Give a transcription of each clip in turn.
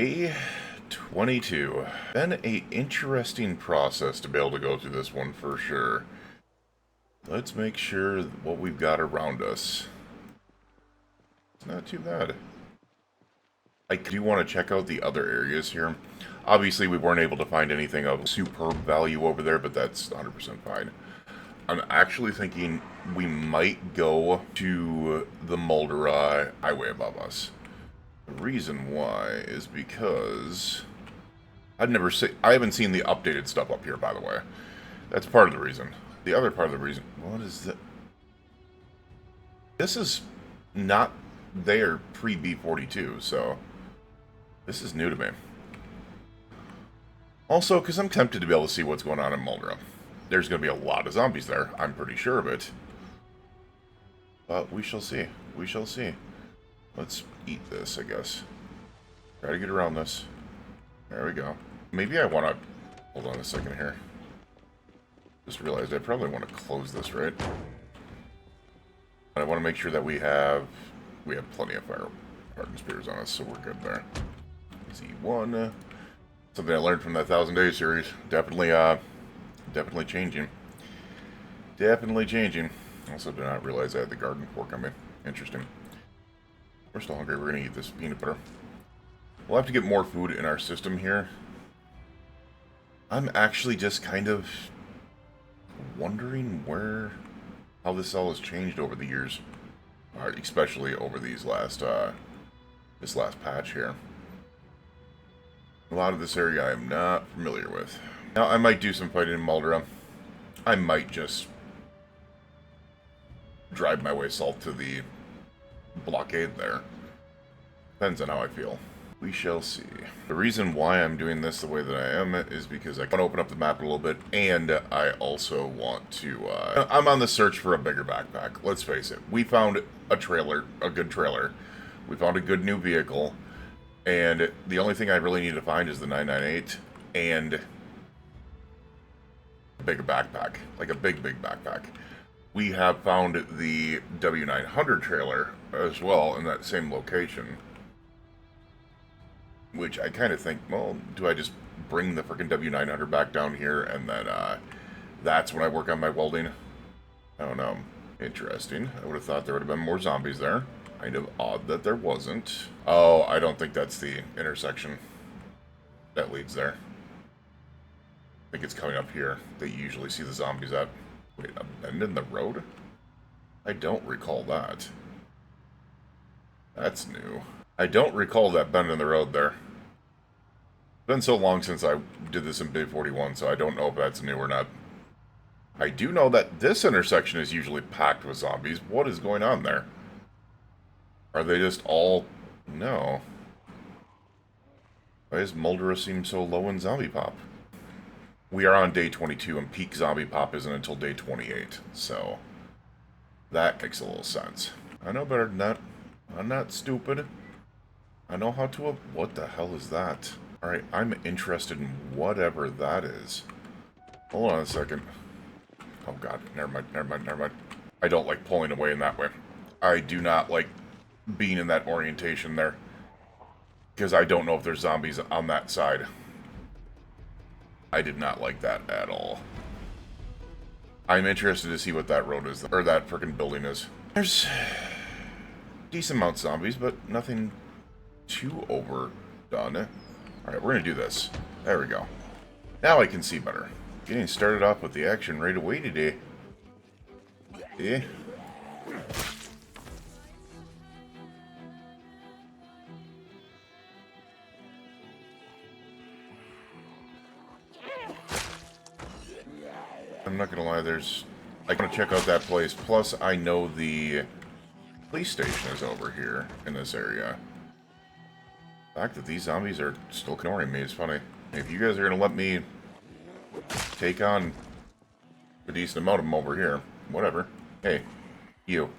Day 22. Been a interesting process to be able to go through this one for sure. Let's make sure what we've got around us. It's not too bad. I do want to check out the other areas here. Obviously, we weren't able to find anything of superb value over there, but that's 100% fine. I'm actually thinking we might go to the Muldraugh highway above us. The reason why is because I haven't seen the updated stuff up here, by the way. That's part of the reason. The other part of the reason, what is that? This is not there pre-B42, so this is new to me. Also, because I'm tempted to be able to see what's going on in Muldraugh. There's going to be a lot of zombies there, I'm pretty sure of it. But we shall see. We shall see. Let's eat this, I guess. Try to get around this. There we go. Maybe I want to... Hold on a second here. Just realized I probably want to close this, right? I want to make sure that we have plenty of fire hardened spears on us, so we're good there. Z1. Something I learned from that 1000 Days series. Definitely changing. Definitely changing. Also did not realize I had the garden fork on me. Interesting. We're still hungry. We're going to eat this peanut butter. We'll have to get more food in our system here. I'm actually just kind of wondering how this all has changed over the years. Especially over these this last patch here. A lot of this area I am not familiar with. Now, I might do some fighting in Muldraugh. I might just drive my way south to the blockade there. Depends on how I feel. We shall see. The reason why I'm doing this the way that I am is because I want to open up the map a little bit, and I also want to... I'm on the search for a bigger backpack. Let's face it. We found a good trailer. We found a good new vehicle, and the only thing I really need to find is the 998 and a bigger backpack. Like a big backpack. We have found the W900 trailer as well in that same location. Which I kind of think, well, do I just bring the freaking W900 back down here and then that's when I work on my welding? I don't know. Interesting. I would have thought there would have been more zombies there. Kind of odd that there wasn't. Oh, I don't think that's the intersection that leads there. I think it's coming up here that you usually see the zombies at. Wait, a bend in the road? I don't recall that. That's new. I don't recall that bend in the road there. It's been so long since I did this in B41, so I don't know if that's new or not. I do know that this intersection is usually packed with zombies. What is going on there? Are they just all... No. Why does Muldraugh seem so low in zombie pop? We are on day 22, and peak zombie pop isn't until day 28, so that makes a little sense. I know better than that. I'm not stupid. I know how to... What the hell is that? Alright, I'm interested in whatever that is. Hold on a second. Oh god, never mind. I don't like pulling away in that way. I do not like being in that orientation there. Because I don't know if there's zombies on that side. I did not like that at all. I'm interested to see what that road is, or that frickin' building is. There's decent amount of zombies, but nothing too overdone. Alright, we're gonna do this. There we go. Now I can see better. Getting started off with the action right away today. Yeah. I'm not gonna lie, I want to check out that place. Plus, I know the police station is over here in this area. The fact that these zombies are still ignoring me is funny. If you guys are gonna let me take on a decent amount of them over here, whatever. Hey, you.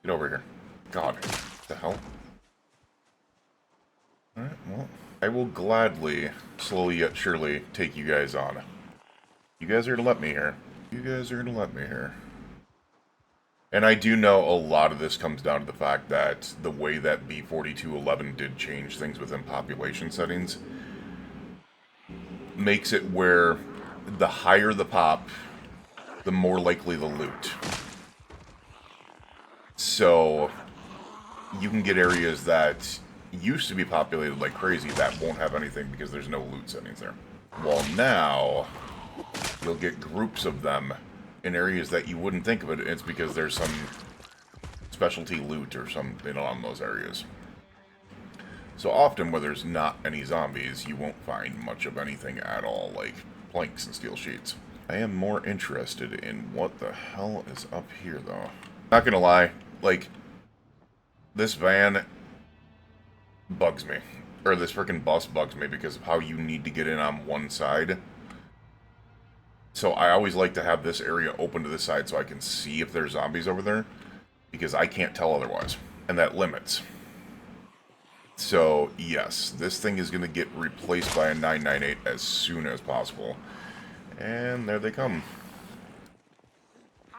Get over here. God, what the hell? Alright, well, I will gladly, slowly yet surely, take you guys on. You guys are gonna let me here. You guys are gonna let me here. And I do know a lot of this comes down to the fact that the way that B4211 did change things within population settings makes it where the higher the pop, the more likely the loot. So you can get areas that used to be populated like crazy that won't have anything because there's no loot settings there. While now, you'll get groups of them in areas that you wouldn't think of it. It's because there's some specialty loot or something on those areas. So often where there's not any zombies, you won't find much of anything at all, like planks and steel sheets. I am more interested in what the hell is up here, though. Not gonna lie, like, this van bugs me. Or this freaking bus bugs me because of how you need to get in on one side. So I always like to have this area open to this side so I can see if there's zombies over there, because I can't tell otherwise, and that limits. So yes, this thing is going to get replaced by a 998 as soon as possible. And there they come.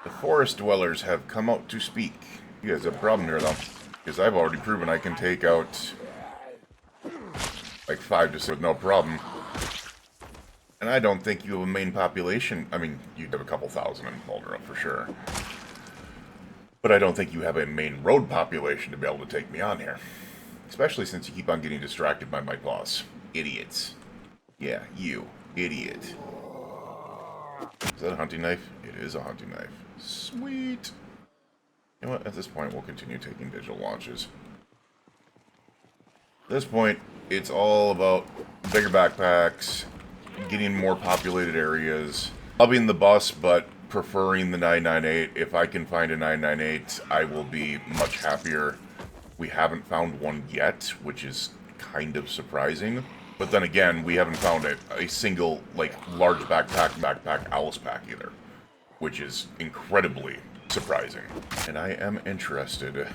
The forest dwellers have come out to speak. You guys have a problem here though, because I've already proven I can take out like 5 to 6 with no problem. And I don't think you have a main population. I mean, you have a couple thousand in Muldraugh for sure. But I don't think you have a main road population to be able to take me on here. Especially since you keep on getting distracted by my boss. Idiots. Yeah, you. Idiot. Is that a hunting knife? It is a hunting knife. Sweet. You know what? At this point, we'll continue taking digital launches. At this point, it's all about bigger backpacks, getting more populated areas, loving the bus, but preferring the 998. If I can find a 998, I will be much happier. We haven't found one yet, which is kind of surprising. But then again, we haven't found a single, like, large backpack Alice pack either, which is incredibly surprising. And I am interested.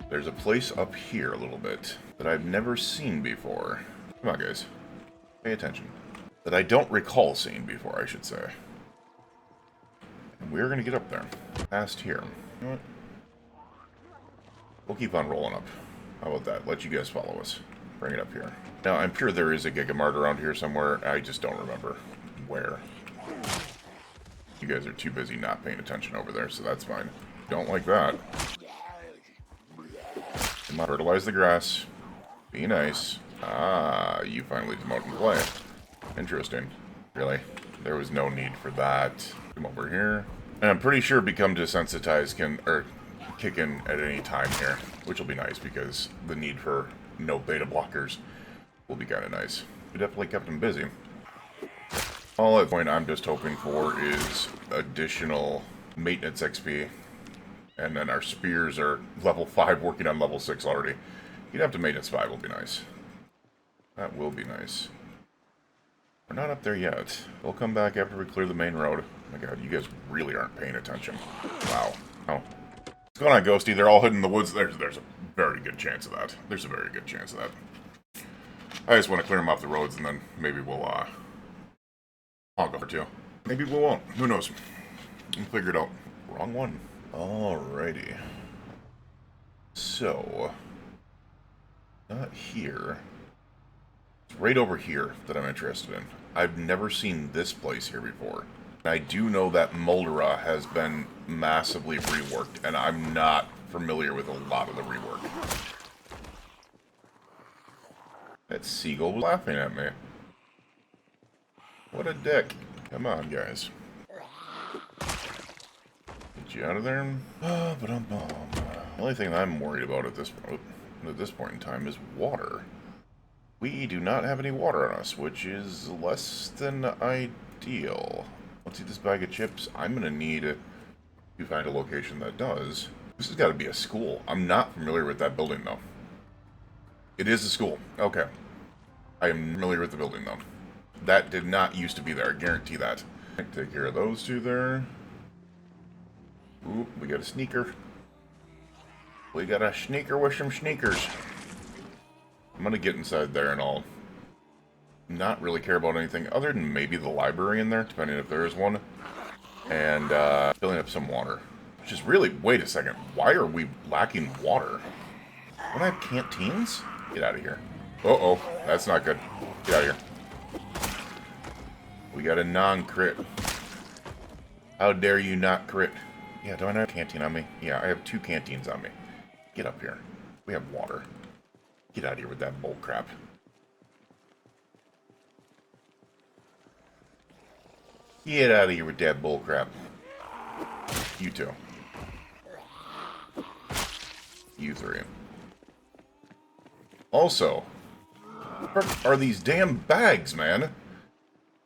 There's a place up here a little bit that I've never seen before. Come on, guys. Pay attention. That I don't recall seeing before, I should say. And we're going to get up there. Past here. You know what? We'll keep on rolling up. How about that? Let you guys follow us. Bring it up here. Now, I'm sure there is a Gigamart around here somewhere. I just don't remember where. You guys are too busy not paying attention over there, so that's fine. Don't like that. Come on, fertilize the grass. Be nice. Ah, you finally demote and play. Interesting. Really? There was no need for that. Come over here. And I'm pretty sure become desensitized can, kick in at any time here, which will be nice because the need for no beta blockers will be kind of nice. We definitely kept him busy. All at point I'm just hoping for is additional maintenance XP, and then our spears are level 5 working on level 6 already. You'd have to maintenance 5 will be nice. That will be nice. We're not up there yet. We'll come back after we clear the main road. Oh my god, you guys really aren't paying attention. Wow. Oh. What's going on, Ghosty? They're all hidden in the woods. There's a very good chance of that. There's a very good chance of that. I just want to clear them off the roads, and then maybe we'll, I'll go for 2. Maybe we won't. Who knows? We'll figure it out. Wrong one. Alrighty. So, not here. It's right over here that I'm interested in. I've never seen this place here before. I do know that Muldraugh has been massively reworked, and I'm not familiar with a lot of the rework. That seagull was laughing at me. What a dick. Come on, guys. Get you out of there. The only thing I'm worried about at this point in time is water. We do not have any water on us, which is less than ideal. Let's see this bag of chips. I'm going to need to find a location that does. This has got to be a school. I'm not familiar with that building, though. It is a school. Okay. I am familiar with the building, though. That did not used to be there. I guarantee that. Take care of those two there. Ooh, we got a sneaker. We got a sneaker with some sneakers. I'm gonna get inside there and I'll not really care about anything other than maybe the library in there, depending if there is one. And filling up some water. Which is really... Wait a second. Why are we lacking water? Don't I have canteens? Get out of here. Uh-oh. That's not good. Get out of here. We got a non-crit. How dare you not crit? Yeah, do I not have a canteen on me? Yeah, I have 2 canteens on me. Get up here. We have water. Get out of here with that bull crap. Get out of here with that bull crap. You 2. You 3. Also, what are these damn bags, man?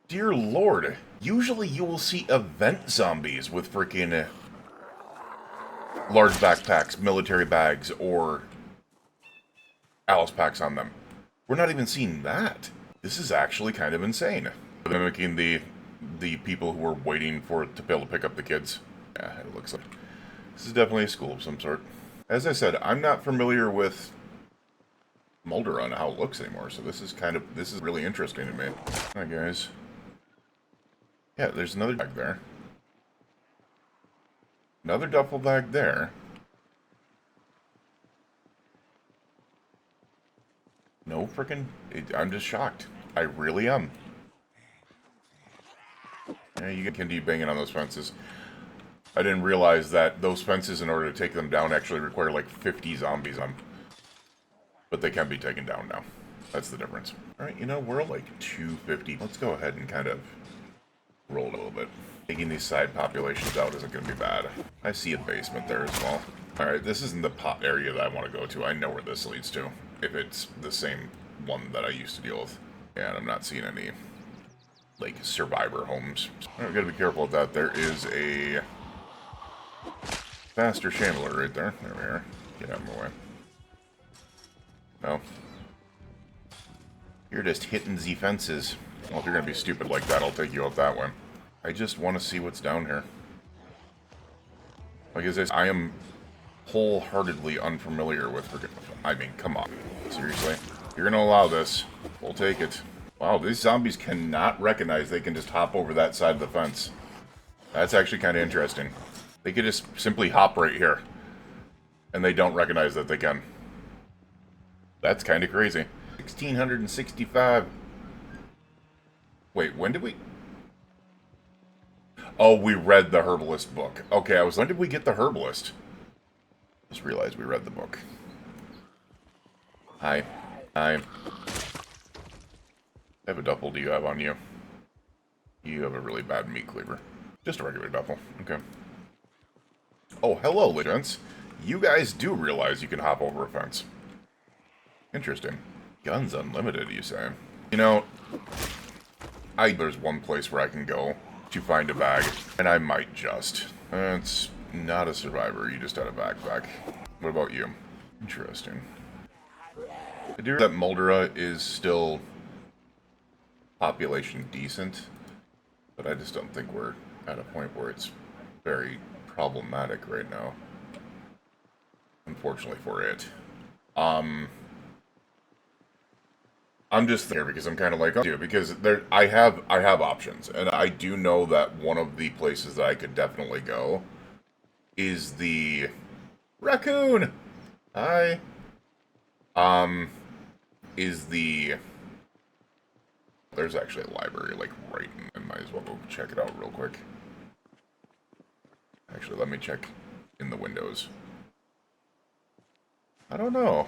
Dear Lord. Usually you will see event zombies with freaking large backpacks, military bags, or Alice packs on them. We're not even seeing that. This is actually kind of insane. Mimicking the people who were waiting for it to be able to pick up the kids. Yeah, it looks like this is definitely a school of some sort. As I said, I'm not familiar with Muldraugh and how it looks anymore, so this is really interesting to me. Hi guys. Yeah, there's another bag there. Another duffel bag there. No frickin'... I'm just shocked. I really am. Yeah, you can continue banging on those fences. I didn't realize that those fences, in order to take them down, actually require like 50 zombies on them. But they can be taken down now. That's the difference. Alright, you know, we're like 250. Let's go ahead and kind of roll it a little bit. Taking these side populations out isn't going to be bad. I see a basement there as well. Alright, this isn't the pot area that I want to go to. I know where this leads to. If it's the same one that I used to deal with. And I'm not seeing any, like, survivor homes. Alright, we gotta be careful with that. There is a faster shambler right there. There we are. Get out of my way. No. You're just hitting the fences. Well, if you're gonna be stupid like that, I'll take you out that way. I just want to see what's down here. Like I said, I am wholeheartedly unfamiliar with... I mean, come on. Seriously? You're gonna allow this. We'll take it. Wow, these zombies cannot recognize they can just hop over that side of the fence. That's actually kind of interesting. They could just simply hop right here. And they don't recognize that they can. That's kind of crazy. 1665. Wait, when did we... Oh, we read the Herbalist book. Okay, when did we get the Herbalist? Just realized we read the book. Hi. Hi. I have a duffel do you have on you? You have a really bad meat cleaver. Just a regular duffel. Okay. Oh, hello, gents. You guys do realize you can hop over a fence. Interesting. Guns unlimited, you say? You know, there's one place where I can go to find a bag, and I might just. It's not a survivor, you just had a backpack. What about you? Interesting. I do that Muldraugh is still population decent, but I just don't think we're at a point where it's very problematic right now. Unfortunately for it. I'm just there because I'm kind of like, oh, because I have options, and I do know that one of the places that I could definitely go is the raccoon. Hi. There's actually a library like right in. I might as well go check it out real quick. Actually, let me check in the windows. I don't know.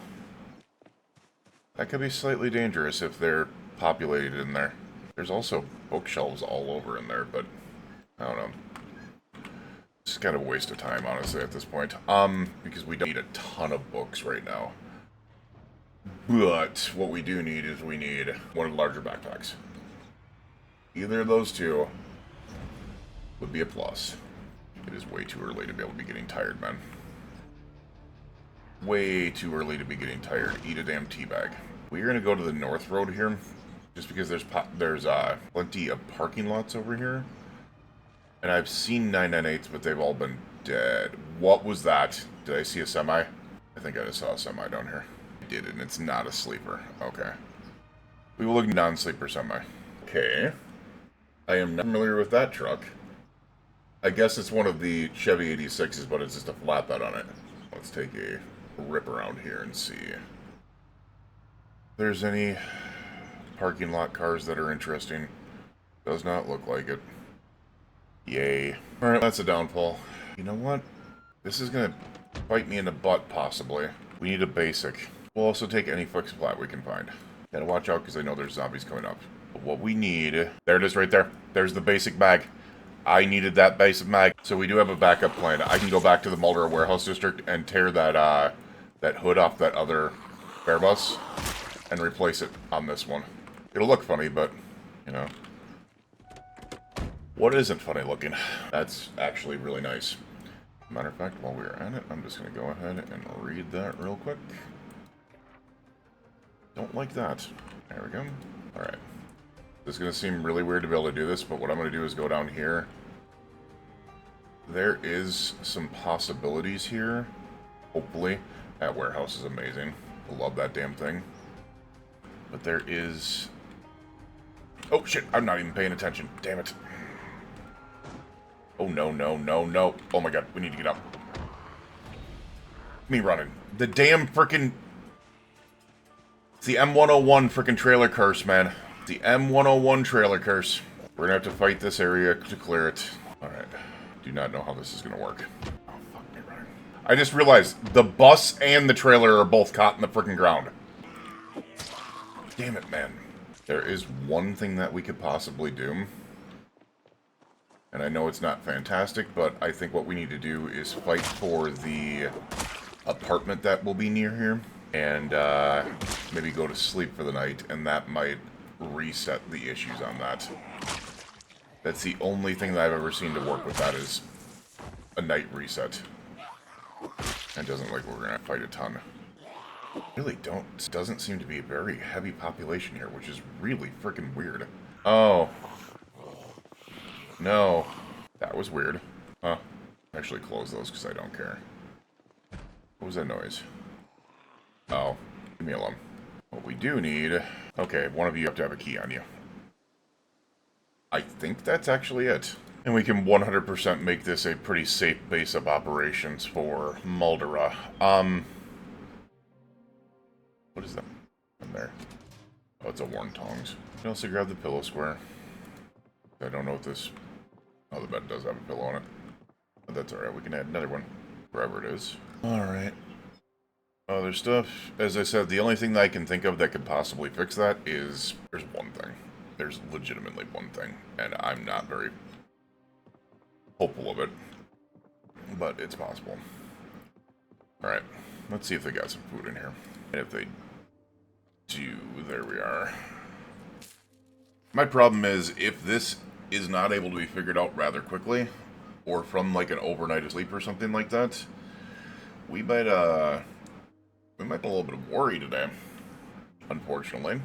That could be slightly dangerous if they're populated in there. There's also bookshelves all over in there, but I don't know. It's kind of a waste of time, honestly, at this point. Because we don't need a ton of books right now. But what we do need is we need one of the larger backpacks. Either of those two would be a plus. It is way too early to be able to be getting tired, man. Way too early to be getting tired. Eat a damn teabag. We're gonna go to the north road here, just because there's plenty of parking lots over here. And I've seen 998s, but they've all been dead. What was that? Did I see a semi? I think I just saw a semi down here. I did, and it's not a sleeper. Okay. We will look non-sleeper semi. Okay. I am not familiar with that truck. I guess it's one of the Chevy 86s, but it's just a flatbed on it. Let's take a rip around here and see if there's any parking lot cars that are interesting. Does not look like it. Yay. Alright, that's a downfall. You know what? This is gonna bite me in the butt, possibly. We need a basic. We'll also take any fixed plat we can find. Gotta watch out because I know there's zombies coming up. But what we need... There it is right there. There's the basic mag. I needed that basic mag. So we do have a backup plan. I can go back to the Muldraugh warehouse district and tear that that hood off that other bear bus and replace it on this one. It'll look funny, but, you know. What isn't funny looking? That's actually really nice. Matter of fact, while we're at it, I'm just going to go ahead and read that real quick. Don't like that. There we go. Alright. This is going to seem really weird to be able to do this, but what I'm going to do is go down here. There is some possibilities here. Hopefully. That warehouse is amazing. I love that damn thing. But there is... Oh, shit. I'm not even paying attention. Damn it. Oh, no, no, no, no. Oh, my God. We need to get up. Me running. The damn frickin'... It's the M101 frickin' trailer curse, man. The M101 trailer curse. We're gonna have to fight this area to clear it. Alright. Do not know how this is gonna work. Oh, fuck me running. I just realized the bus and the trailer are both caught in the frickin' ground. Damn it, man. There is one thing that we could possibly do. And I know it's not fantastic, but I think what we need to do is fight for the apartment that will be near here. And maybe go to sleep for the night, and that might reset the issues on that. That's the only thing that I've ever seen to work with that is a night reset. It doesn't look like we're gonna fight a ton. Really don't. It doesn't seem to be a very heavy population here, which is really freaking weird. Oh. No. That was weird. Huh. Actually close those because I don't care. What was that noise? Oh. Leave me alone. What we do need... Okay, one of you have to have a key on you. I think that's actually it. And we can 100% make this a pretty safe base of operations for Muldraugh. What is that in there? Oh, it's a worn tongs. You can also grab the pillow square. I don't know if this... Oh, the bed does have a pillow on it. But that's alright, we can add another one. Wherever it is. Alright. Other stuff. As I said, the only thing that I can think of that could possibly fix that is... There's one thing. There's legitimately one thing. And I'm not very hopeful of it. But it's possible. Alright. Let's see if they got some food in here. And if they do, there we are. My problem is, if this is not able to be figured out rather quickly, or from like an overnight of sleep or something like that, we might be a little bit worried today, unfortunately.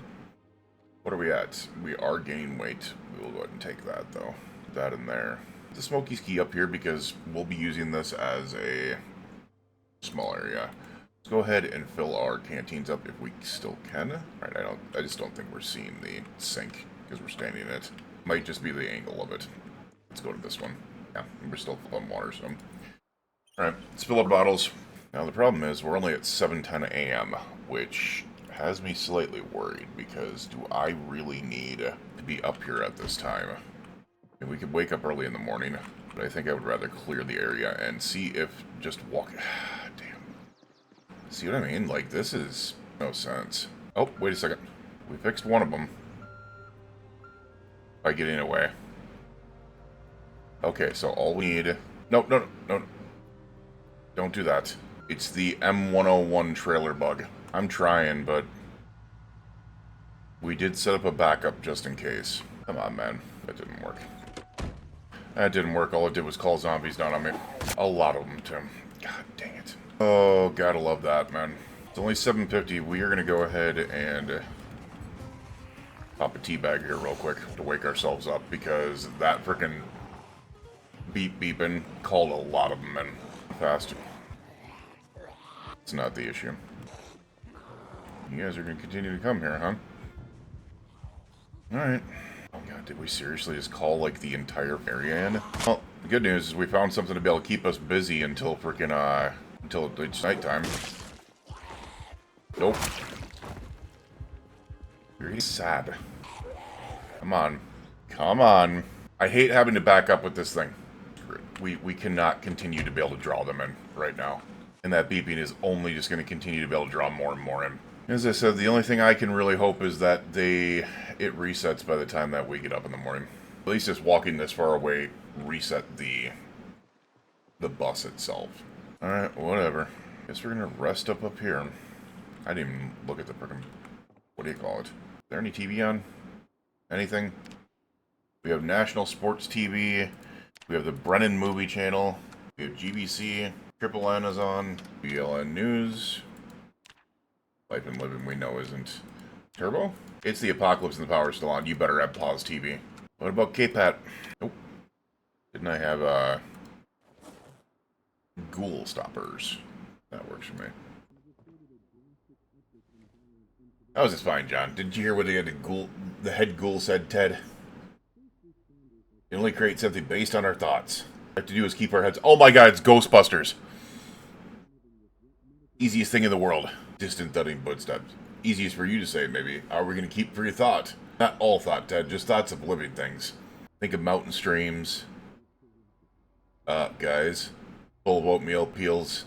What are we at? We are gaining weight. We will go ahead and take that, though. Put that in there. The Smoky's key up here because we'll be using this as a small area. Let's go ahead and fill our canteens up if we still can. Alright, I just don't think we're seeing the sink because we're standing in it. Might just be the angle of it. Let's go to this one. Yeah, we're still full on water, so... Alright, let's fill up bottles. Now the problem is, we're only at 7:10 a.m., which has me slightly worried, because do I really need to be up here at this time? And we could wake up early in the morning, but I think I would rather clear the area and see if just walk... Damn. See what I mean? Like, this is no sense. Oh, wait a second. We fixed one of them. By getting away. Okay, so all we need... No, no, no, no. Don't do that. It's the M101 trailer bug. I'm trying, but... We did set up a backup just in case. Come on, man. That didn't work. That didn't work. All it did was call zombies down on me. A lot of them, too. God dang it. Oh, gotta love that, man. It's only 7:50. We are gonna go ahead and... pop a tea bag here real quick to wake ourselves up, because that frickin' beeping called a lot of them in fast. It's not the issue. You guys are gonna continue to come here, huh? Alright. Oh god, did we seriously just call like the entire area in? Well, The good news is we found something to be able to keep us busy until freaking, until it's nighttime. Nope. You're getting sad. Come on. Come on. I hate having to back up with this thing. We cannot continue to be able to draw them in right now. And that beeping is only just going to continue to be able to draw more and more in. As I said, the only thing I can really hope is that it resets by the time that we get up in the morning. At least just walking this far away reset the bus itself. Alright, whatever. Guess we're going to rest up here. I didn't even look at the frickin'... What do you call it? Is there any TV on? Anything? We have National Sports TV. We have the Brennan Movie Channel. We have GBC. Triple N is on. BLN News. Life and Living we know isn't. Turbo? It's the Apocalypse and the Power's still on. You better have Pause TV. What about K-Pat? Nope. Didn't I have, Ghoul Stoppers? That works for me. That was just fine, John. Didn't you hear what the head ghoul said, Ted? You only create something based on our thoughts. All we have to do is keep our heads... Oh my god, it's Ghostbusters! Easiest thing in the world. Distant thudding footsteps. Easiest for you to say, maybe. Are we going to keep for your thought? Not all thought, Ted. Just thoughts of living things. Think of mountain streams. Guys. Full of oatmeal peels.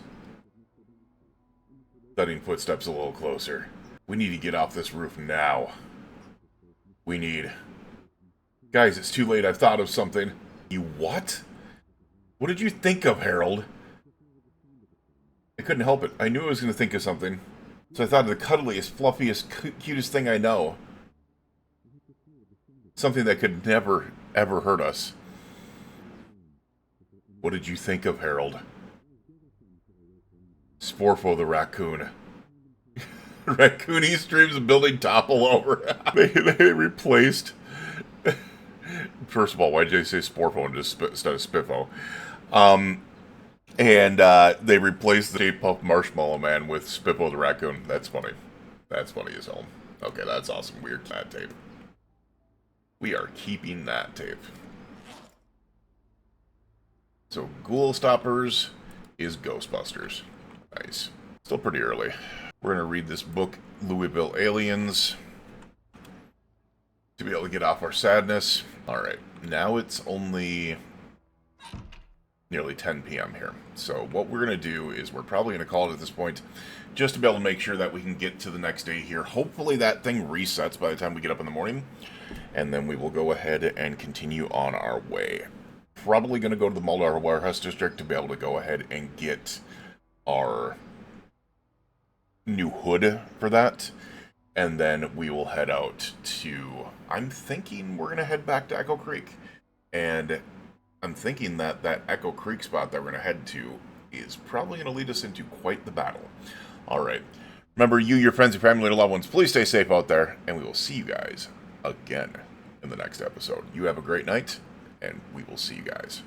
Thudding footsteps a little closer. We need to get off this roof now. We need... Guys, it's too late. I've thought of something. You what? What did you think of, Harold? I couldn't help it. I knew I was going to think of something. So I thought of the cuddliest, fluffiest, cutest thing I know. Something that could never, ever hurt us. What did you think of, Harold? Sporfo the raccoon. Raccoony streams a building topple over. they replaced... First of all, why did you say Sporfo instead of Spiffo? They replaced the Stay Puft Marshmallow Man with Spiffo the Raccoon. That's funny. That's funny as hell. Okay, that's awesome. Weird that tape. We are keeping that tape. So, Ghoul Stoppers is Ghostbusters. Nice. Still pretty early. We're going to read this book, Louisville Aliens, to be able to get off our sadness. Alright, now it's only nearly 10 p.m. here. So what we're going to do is we're probably going to call it at this point, just to be able to make sure that we can get to the next day here. Hopefully that thing resets by the time we get up in the morning, and then we will go ahead and continue on our way. Probably going to go to the Muldraugh Warehouse District to be able to go ahead and get our new hood for that, and then we will head out to... I'm thinking we're going to head back to Echo Creek, and I'm thinking that that Echo Creek spot that we're going to head to is probably going to lead us into quite the battle. Alright, remember, you, your friends, your family, your loved ones, please stay safe out there, and we will see you guys again in the next episode. You have a great night, and we will see you guys.